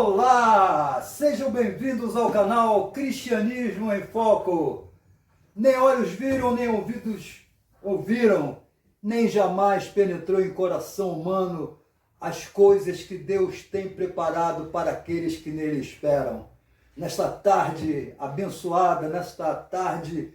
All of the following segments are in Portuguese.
Olá! Sejam bem-vindos ao canal Cristianismo em Foco. Nem olhos viram, nem ouvidos ouviram, nem jamais penetrou em coração humano as coisas que Deus tem preparado para aqueles que nele esperam. Nesta tarde abençoada, nesta tarde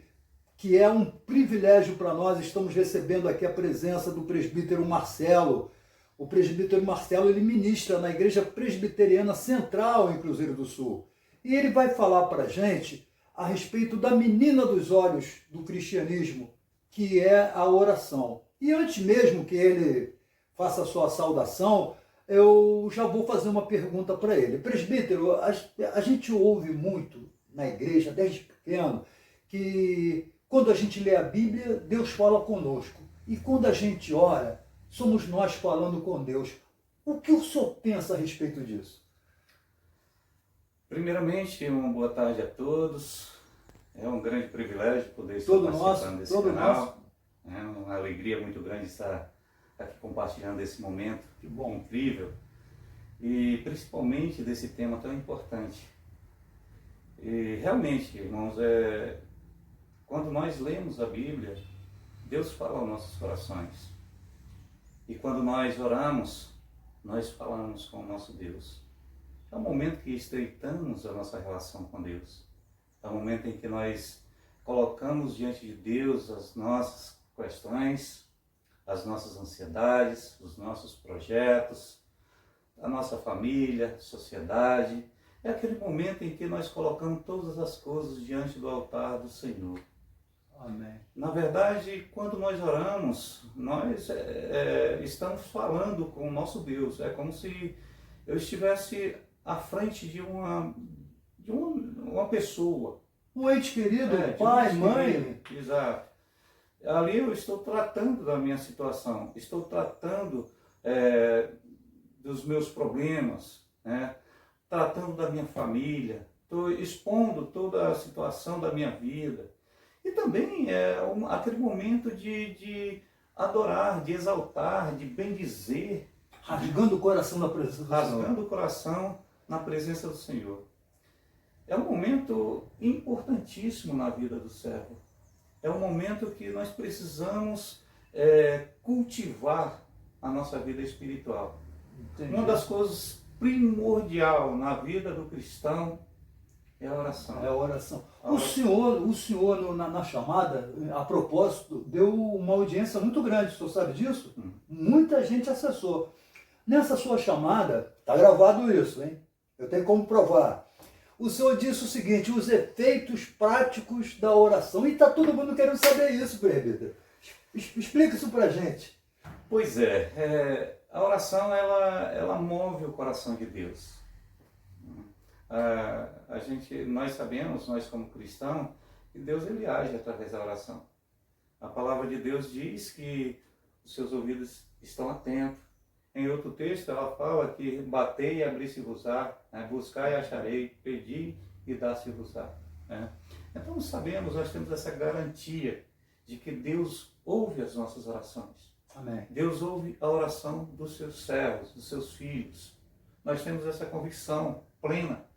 que é um privilégio para nós, estamos recebendo aqui a presença do presbítero Marcelo. O presbítero Marcelo, ele ministra na Igreja Presbiteriana Central em Cruzeiro do Sul. E ele vai falar para a gente a respeito da menina dos olhos do cristianismo, que é a oração. E antes mesmo que ele faça a sua saudação, eu já vou fazer uma pergunta para ele. Presbítero, a gente ouve muito na igreja, desde pequeno, que quando a gente lê a Bíblia, Deus fala conosco. E quando a gente ora, somos nós falando com Deus. O que o senhor pensa a respeito disso? Primeiramente, uma boa tarde a todos. É um grande privilégio poder estar participando desse canal. É uma alegria muito grande estar aqui compartilhando esse momento incrível. E principalmente desse tema tão importante. E realmente, irmãos, quando nós lemos a Bíblia, Deus fala aos nossos corações. E quando nós oramos, nós falamos com o nosso Deus. É o momento que estreitamos a nossa relação com Deus. É o momento em que nós colocamos diante de Deus as nossas questões, as nossas ansiedades, os nossos projetos, a nossa família, sociedade. É aquele momento em que nós colocamos todas as coisas diante do altar do Senhor. Amém. Na verdade, quando nós oramos, nós estamos falando com o nosso Deus. É como se eu estivesse à frente de uma pessoa. Um ente querido, pai, mãe. Exato. Ali eu estou tratando da minha situação, estou tratando dos meus problemas, né? Tratando da minha família, estou expondo toda a situação da minha vida. E também aquele momento de adorar, de exaltar, de bendizer. Rasgando o coração na presença do Senhor. Rasgando o coração na presença do Senhor. É um momento importantíssimo na vida do servo. É um momento que nós precisamos cultivar a nossa vida espiritual. Entendi. Uma das coisas primordial na vida do cristão é a oração. É a oração. O senhor na chamada, a propósito, deu uma audiência muito grande, o senhor sabe disso? Muita gente acessou. Nessa sua chamada, está gravado isso, hein? Eu tenho como provar. O senhor disse o seguinte, os efeitos práticos da oração. E está todo mundo querendo saber isso, presbítero. Explica isso para a gente. Pois a oração ela move o coração de Deus. Nós sabemos, nós como cristãos, que Deus ele age através da oração. A palavra de Deus diz que os seus ouvidos estão atentos. Em outro texto ela fala que batei e abri-se-vos-á, buscai e acharei, pedi e dá-se-vos-á. Então nós temos essa garantia de que Deus ouve as nossas orações. Amém. Deus ouve a oração dos seus servos, dos seus filhos. Nós temos essa convicção plena.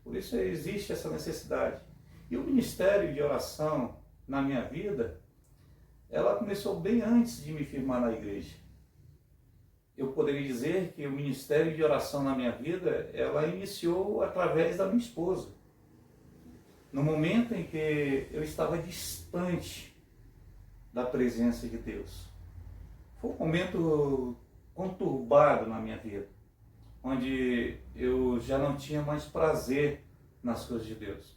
Por isso existe essa necessidade. E o ministério de oração na minha vida, ela começou bem antes de me firmar na igreja. Eu poderia dizer que o ministério de oração na minha vida, ela iniciou através da minha esposa. No momento em que eu estava distante da presença de Deus. Foi um momento conturbado na minha vida, onde eu já não tinha mais prazer nas coisas de Deus.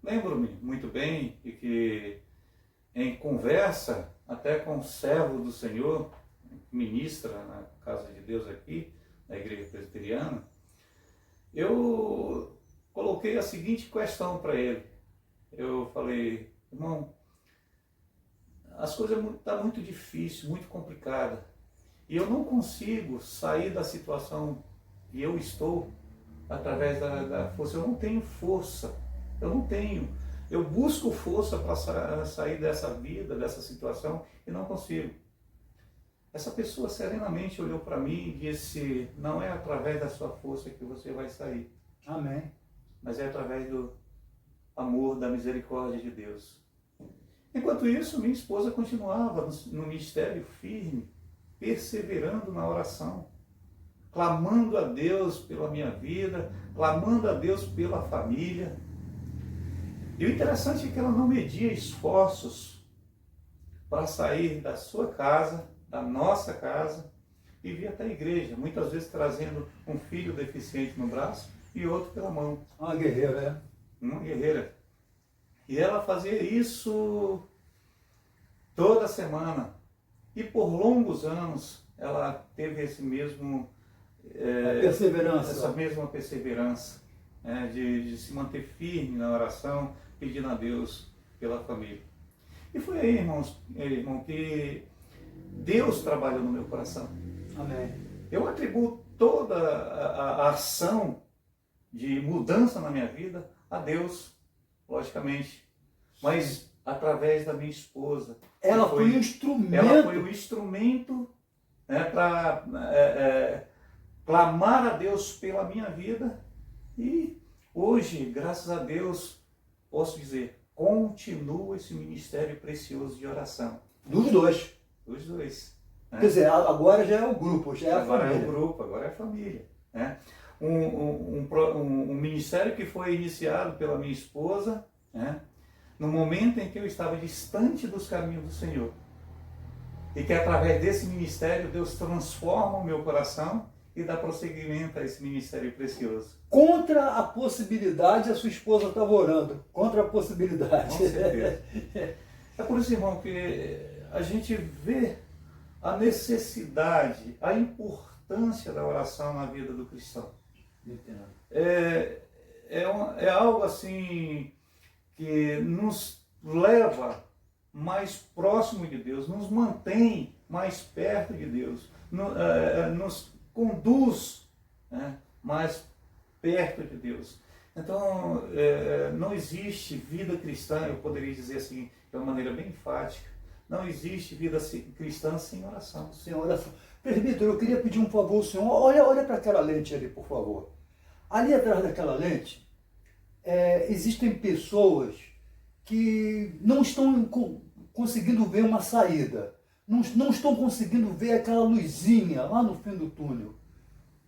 Lembro-me muito bem de que em conversa até com o servo do Senhor, que ministra na casa de Deus aqui, na igreja presbiteriana, eu coloquei a seguinte questão para ele. Eu falei, irmão, as coisas estão muito difíceis, muito complicadas, e eu não consigo sair da situação e eu estou através da força. Eu não tenho força, eu busco força para sair dessa vida, dessa situação e não consigo. essa pessoa serenamente olhou para mim e disse: não é através da sua força que você vai sair, Amém. mas é através do amor, da misericórdia de Deus. Enquanto isso, minha esposa continuava no ministério firme, perseverando na oração, clamando a Deus pela minha vida, clamando a Deus pela família. E o interessante é que ela não media esforços para sair da sua casa, da nossa casa, e vir até a igreja, muitas vezes trazendo um filho deficiente no braço e outro pela mão. Uma guerreira, é? Uma guerreira. E ela fazia isso toda semana. E por longos anos ela teve esse mesmo Perseverança. essa mesma perseverança, de se manter firme na oração, pedindo a Deus pela família. E foi aí, irmão, que Deus trabalhou no meu coração. Amém. Eu atribuo toda a ação de mudança na minha vida a Deus, logicamente, mas através da minha esposa. Ela foi um instrumento. Ela foi o instrumento, para clamar a Deus pela minha vida. E hoje, graças a Deus, posso dizer, continua esse ministério precioso de oração. Dos dois. Dos dois. Quer dizer, agora já é o grupo, já é a Agora família. é o grupo, agora é a família. Um ministério que foi iniciado pela minha esposa, no momento em que eu estava distante dos caminhos do Senhor. E que através desse ministério Deus transforma o meu coração e dá prosseguimento a esse ministério precioso. Contra a possibilidade, a sua esposa estava orando. Contra a possibilidade. Com certeza. É por isso, irmão, que a gente vê a necessidade, a importância da oração na vida do cristão. Entendo. É algo assim que nos leva mais próximo de Deus, nos mantém mais perto de Deus, nos conduz mais perto de Deus. Então, não existe vida cristã, eu poderia dizer assim, de uma maneira bem enfática, não existe vida cristã sem oração. Sem oração. Presbítero, eu queria pedir um favor ao senhor. Olha para aquela lente ali, por favor. Ali atrás daquela lente, existem pessoas que não estão conseguindo ver uma saída. Não estão conseguindo ver aquela luzinha lá no fim do túnel.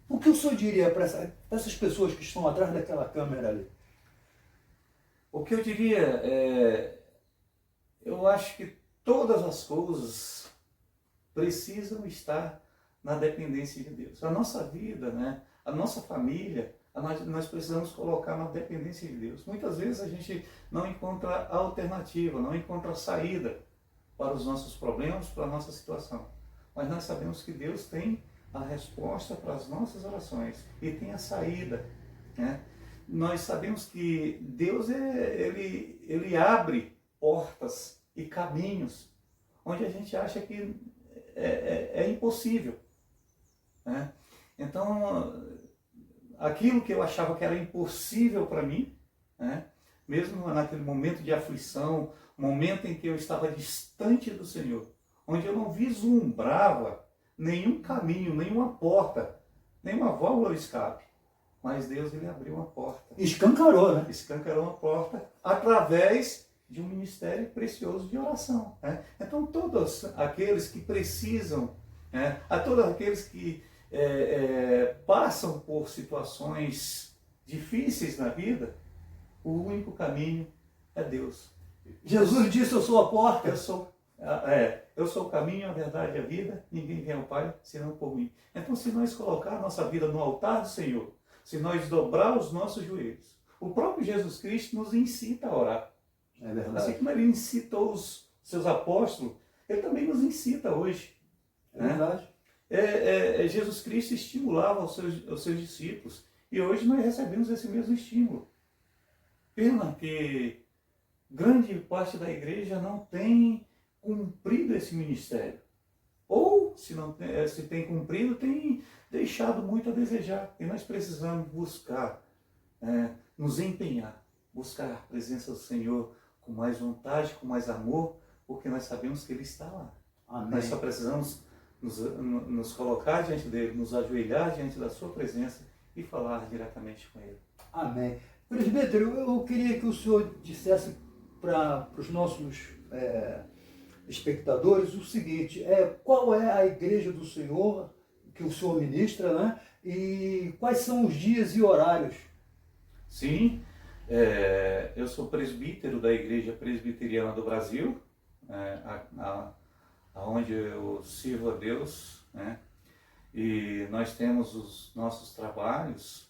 O que o senhor diria para essas pessoas que estão atrás daquela câmera ali? O que eu diria eu acho que todas as coisas precisam estar na dependência de Deus. A nossa vida, a nossa família, nós precisamos colocar na dependência de Deus. Muitas vezes a gente não encontra alternativa, não encontra saída para os nossos problemas, para a nossa situação. Mas nós sabemos que Deus tem a resposta para as nossas orações e tem a saída. Nós sabemos que Deus ele abre portas e caminhos onde a gente acha que é impossível. Então, aquilo que eu achava que era impossível para mim, mesmo naquele momento de aflição, momento em que eu estava distante do Senhor, onde eu não vislumbrava nenhum caminho, nenhuma porta, nenhuma válvula de escape, mas Deus ele abriu uma porta. Escancarou, né? Escancarou uma porta através de um ministério precioso de oração. Então, todos aqueles que precisam, a todos aqueles que passam por situações difíceis na vida, o único caminho é Deus. Jesus disse, eu sou a porta. Eu sou o caminho, a verdade e a vida, ninguém vem ao Pai senão por mim. Então, se nós colocar a nossa vida no altar do Senhor, se nós dobrar os nossos joelhos, o próprio Jesus Cristo nos incita a orar. É verdade. Assim como ele incitou os seus apóstolos, ele também nos incita hoje. É verdade. Jesus Cristo estimulava os seus discípulos e hoje nós recebemos esse mesmo estímulo. Pena que grande parte da igreja não tem cumprido esse ministério. Ou, se tem cumprido, tem deixado muito a desejar. E nós precisamos buscar, nos empenhar, buscar a presença do Senhor com mais vontade, com mais amor, porque nós sabemos que Ele está lá. Amém. Nós só precisamos nos colocar diante dele, nos ajoelhar diante da sua presença e falar diretamente com ele. Amém. Presbítero, eu queria que o senhor dissesse para os nossos espectadores o seguinte, qual é a igreja do Senhor que o senhor ministra, né? E quais são os dias e horários? Sim, eu sou presbítero da Igreja Presbiteriana do Brasil, onde eu sirvo a Deus, né? E nós temos os nossos trabalhos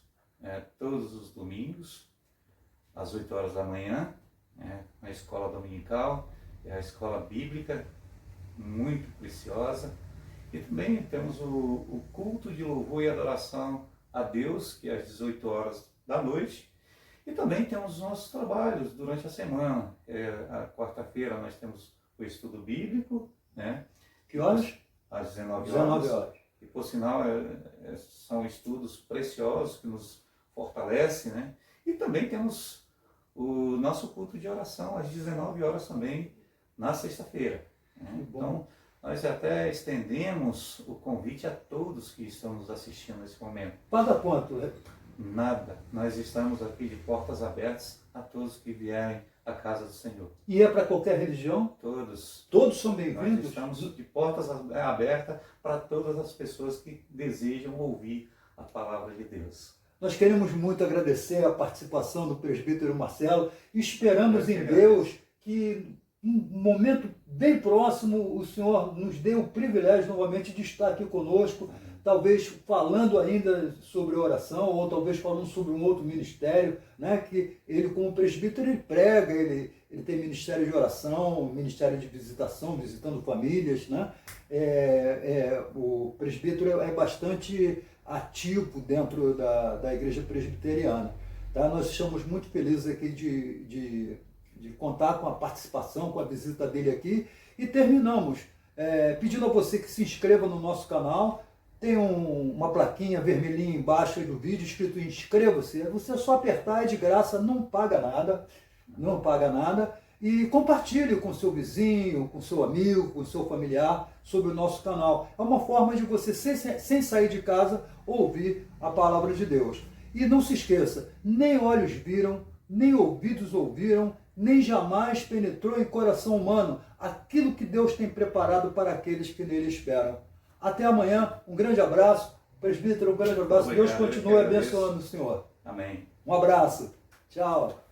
todos os domingos, às 8 horas da manhã, na escola dominical, a escola bíblica, muito preciosa. E também temos o culto de louvor e adoração a Deus, que é às 18 horas da noite. E também temos os nossos trabalhos durante a semana. A quarta-feira nós temos o estudo bíblico, né? Que horas? Às 19 horas. E por sinal são estudos preciosos que nos fortalecem, né? E também temos o nosso culto de oração às 19 horas também, na sexta-feira. Né? Então, nós até estendemos o convite a todos que estão nos assistindo nesse momento. Paga quanto? Nada. Nós estamos aqui de portas abertas a todos que vierem à casa do Senhor. E é para qualquer religião? Todos. Todos são bem-vindos? Nós estamos de portas abertas para todas as pessoas que desejam ouvir a palavra de Deus. Nós queremos muito agradecer a participação do presbítero Marcelo e esperamos em Deus que, em um momento bem próximo, o Senhor nos dê o privilégio novamente de estar aqui conosco, talvez falando ainda sobre oração, ou talvez falando sobre um outro ministério, né? Que ele, como presbítero, ele prega, ele tem ministério de oração, ministério de visitação, visitando famílias, né? O presbítero é bastante ativo dentro da igreja presbiteriana. Tá? Nós estamos muito felizes aqui de contar com a participação, com a visita dele aqui, e terminamos pedindo a você que se inscreva no nosso canal. Tem uma plaquinha vermelhinha embaixo aí do vídeo escrito inscreva-se. Você é só apertar, é de graça, não paga nada, e compartilhe com seu vizinho, com seu amigo, com seu familiar sobre o nosso canal. É uma forma de você, sem sair de casa, ouvir a palavra de Deus. E não se esqueça, nem olhos viram, nem ouvidos ouviram, nem jamais penetrou em coração humano aquilo que Deus tem preparado para aqueles que nele esperam. Até amanhã, um grande abraço. Presbítero, um grande abraço. Obrigado, Deus continue abençoando o senhor. Amém. Um abraço. Tchau.